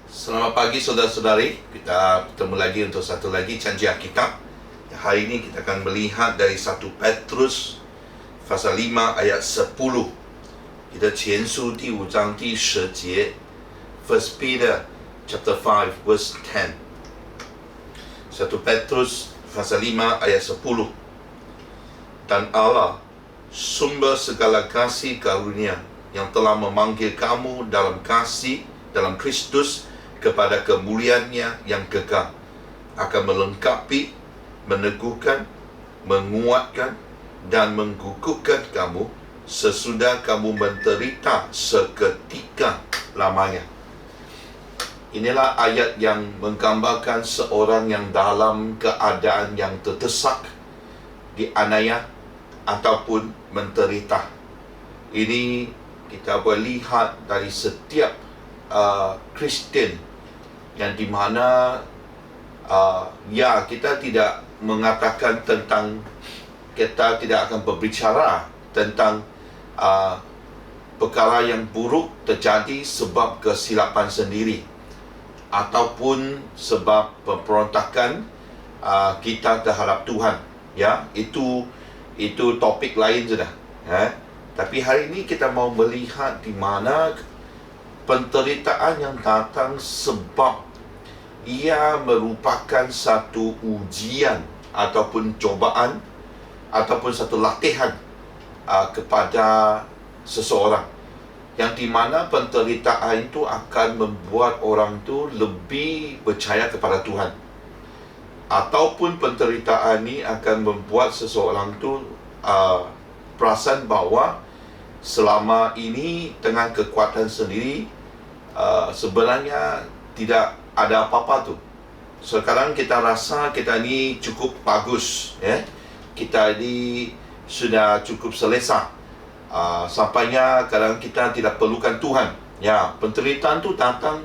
Selamat pagi saudara-saudari. Kita bertemu lagi untuk satu lagi cancian kitab. Hari ini kita akan melihat dari 1 Petrus pasal 5 ayat 10. Kita 前书第5章第10节 First Peter chapter 5 verse 10. 1 Petrus pasal 5 ayat 10. Dan Allah, sumber segala kasih karunia, yang telah memanggil kamu dalam kasih dalam Kristus kepada kemuliaannya yang kekal, akan melengkapi, meneguhkan, menguatkan dan menggugurkan kamu sesudah kamu menderita seketika lamanya. Inilah ayat yang menggambarkan seorang yang dalam keadaan yang terdesak, dianiaya ataupun menderita. Ini kita boleh lihat dari setiap Kristian yang dimana kita tidak mengatakan tentang, kita tidak akan berbicara tentang perkara yang buruk terjadi sebab kesilapan sendiri ataupun sebab pemberontakan kita terhadap Tuhan. Itu topik lain sudah. Tapi hari ini kita mau melihat di mana penderitaan yang datang sebab ia merupakan satu ujian ataupun cobaan ataupun satu latihan kepada seseorang, yang dimana penderitaan itu akan membuat orang itu lebih percaya kepada Tuhan, ataupun penderitaan ini akan membuat seseorang itu perasan bahawa selama ini dengan kekuatan sendiri sebenarnya tidak ada apa-apa tu. Sekarang kita rasa kita ni cukup bagus, kita ni sudah cukup selesa, sampainya kadang kita tidak perlukan Tuhan. Penderitaan tu datang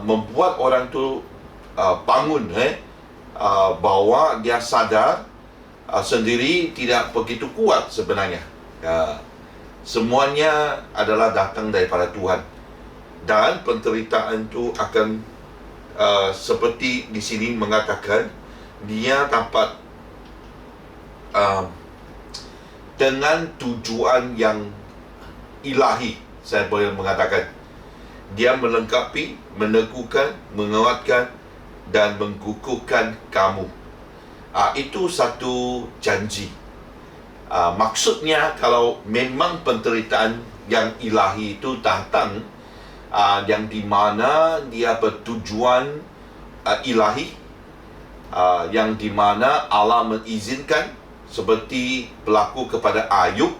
membuat orang tu bangun, bahawa dia sadar sendiri tidak begitu kuat sebenarnya. Semuanya adalah datang daripada Tuhan. Dan penderitaan itu akan seperti di sini mengatakan, dia dapat dengan tujuan yang ilahi. Saya boleh mengatakan dia melengkapi, meneguhkan, menguatkan dan menggugurkan kamu. Itu satu janji. Maksudnya kalau memang penderitaan yang ilahi itu datang, yang dimana dia bertujuan ilahi, yang dimana Allah mengizinkan, seperti berlaku kepada Ayub,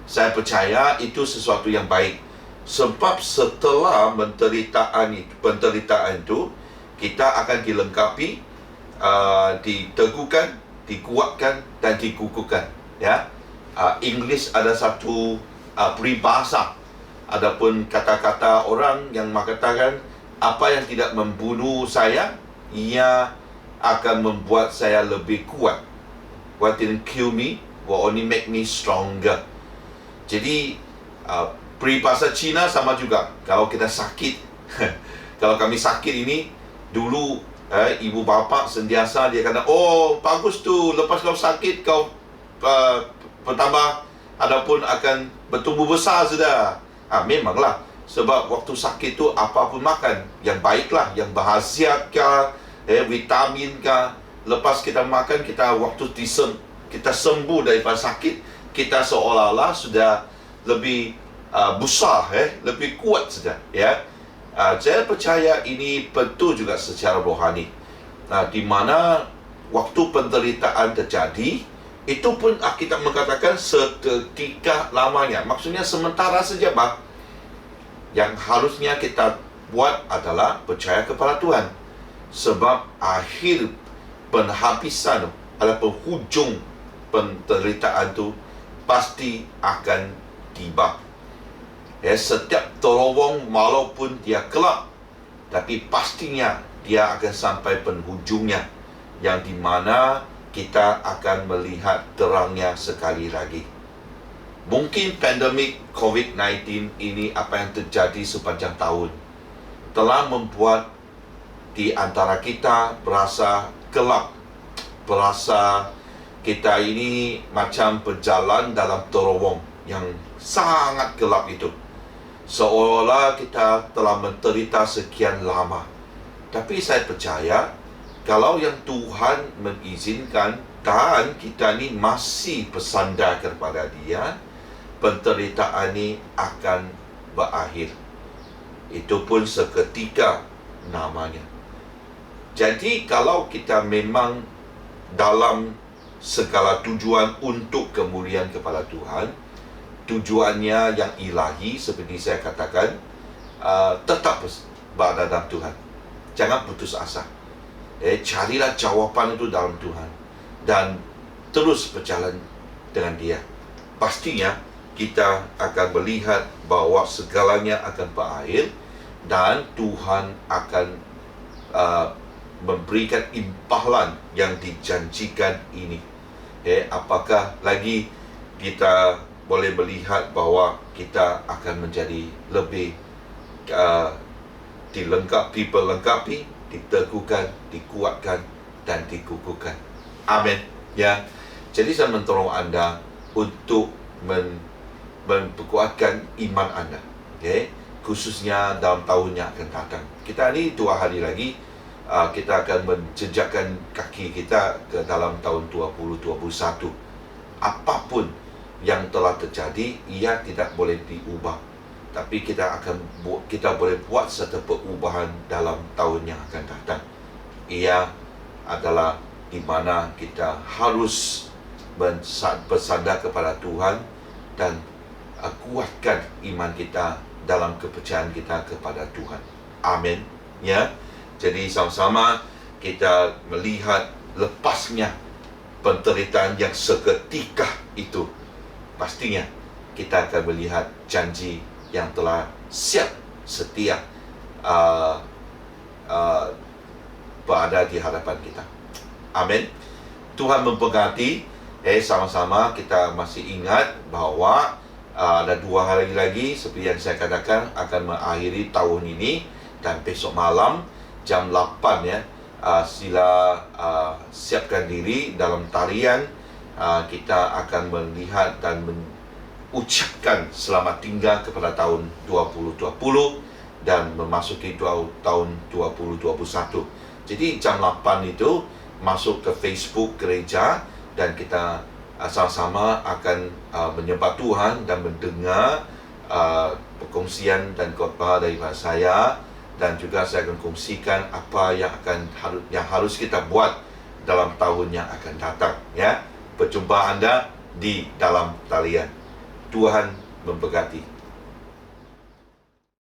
saya percaya itu sesuatu yang baik. Sebab setelah penderitaan itu kita akan dilengkapi, diteguhkan, dikuatkan dan digugurkan. English ada satu peribahasa, adapun kata-kata orang yang mengatakan, apa yang tidak membunuh saya, ia akan membuat saya lebih kuat. What didn't kill me will only make me stronger. Jadi peribahasa Cina sama juga. Kalau kita sakit kalau kami sakit ini, dulu ibu bapa sentiasa dia kata, oh bagus tu, lepas kau sakit kau bertambah ataupun akan bertumbuh besar sudah. Memanglah, sebab waktu sakit tu apapun makan yang baiklah, yang berkhasiat kah, vitamin kah, lepas kita makan, kita waktu kita sembuh daripada sakit, kita seolah-olah sudah lebih besar, lebih kuat sudah. Saya percaya ini betul juga secara rohani. Di mana waktu penderitaan terjadi, itu pun kita mengatakan seketika lamanya. Maksudnya sementara saja, Yang harusnya kita buat adalah percaya kepada Tuhan. Sebab akhir penghabisan ataupun hujung penderitaan itu pasti akan tiba. Setiap terowong walaupun dia gelap, tapi pastinya dia akan sampai penghujungnya, yang dimana kita akan melihat terangnya sekali lagi. Mungkin pandemik COVID-19 ini apa yang terjadi sepanjang tahun, telah membuat di antara kita berasa gelap, berasa kita ini macam berjalan dalam terowong yang sangat gelap itu. Seolah kita telah menderita sekian lama. Tapi saya percaya, kalau yang Tuhan mengizinkan dan kita ni masih bersandar kepada Dia, penderitaan ini akan berakhir. Itu pun seketika namanya. Jadi kalau kita memang dalam segala tujuan untuk kemuliaan kepada Tuhan, tujuannya yang ilahi seperti saya katakan, tetap berada dalam Tuhan. Jangan putus asa. Carilah jawapan itu dalam Tuhan dan terus berjalan dengan Dia. Pastinya kita akan melihat bahawa segalanya akan berakhir dan Tuhan akan memberikan imbalan yang dijanjikan ini. Apakah lagi kita boleh melihat bahawa kita akan menjadi lebih dilengkapi, diteguhkan, dikuatkan dan dikukuhkan. Amin. Ya. Jadi saya mentolong anda untuk memperkuatkan iman anda. Khususnya dalam tahun yang akan datang. Kita ni 2 hari lagi kita akan menjejakkan kaki kita ke dalam tahun 2021. Apapun yang telah terjadi, ia tidak boleh diubah. Tapi kita boleh buat satu perubahan dalam tahun yang akan datang. Ia adalah di mana kita harus bersandar kepada Tuhan dan kuatkan iman kita dalam kepercayaan kita kepada Tuhan. Amin. Ya. Jadi sama-sama kita melihat lepasnya penderitaan yang seketika itu. Pastinya kita akan melihat janji yang telah siap setia berada di hadapan kita. Amin. Tuhan memberkati. Sama-sama kita masih ingat bahawa ada 2 hari lagi seperti yang saya katakan akan mengakhiri tahun ini, dan besok malam jam 8 ya, sila siapkan diri dalam tarian. Kita akan melihat dan mengucapkan selamat tinggal kepada tahun 2020 dan memasuki tahun 2021. Jadi jam 8 itu masuk ke Facebook gereja dan kita sama-sama akan menyembah Tuhan dan mendengar perkongsian dan khotbah daripada saya, dan juga saya akan kongsikan apa yang harus kita buat dalam tahun yang akan datang ya. Berjumpa anda di dalam talian. Tuhan memberkati.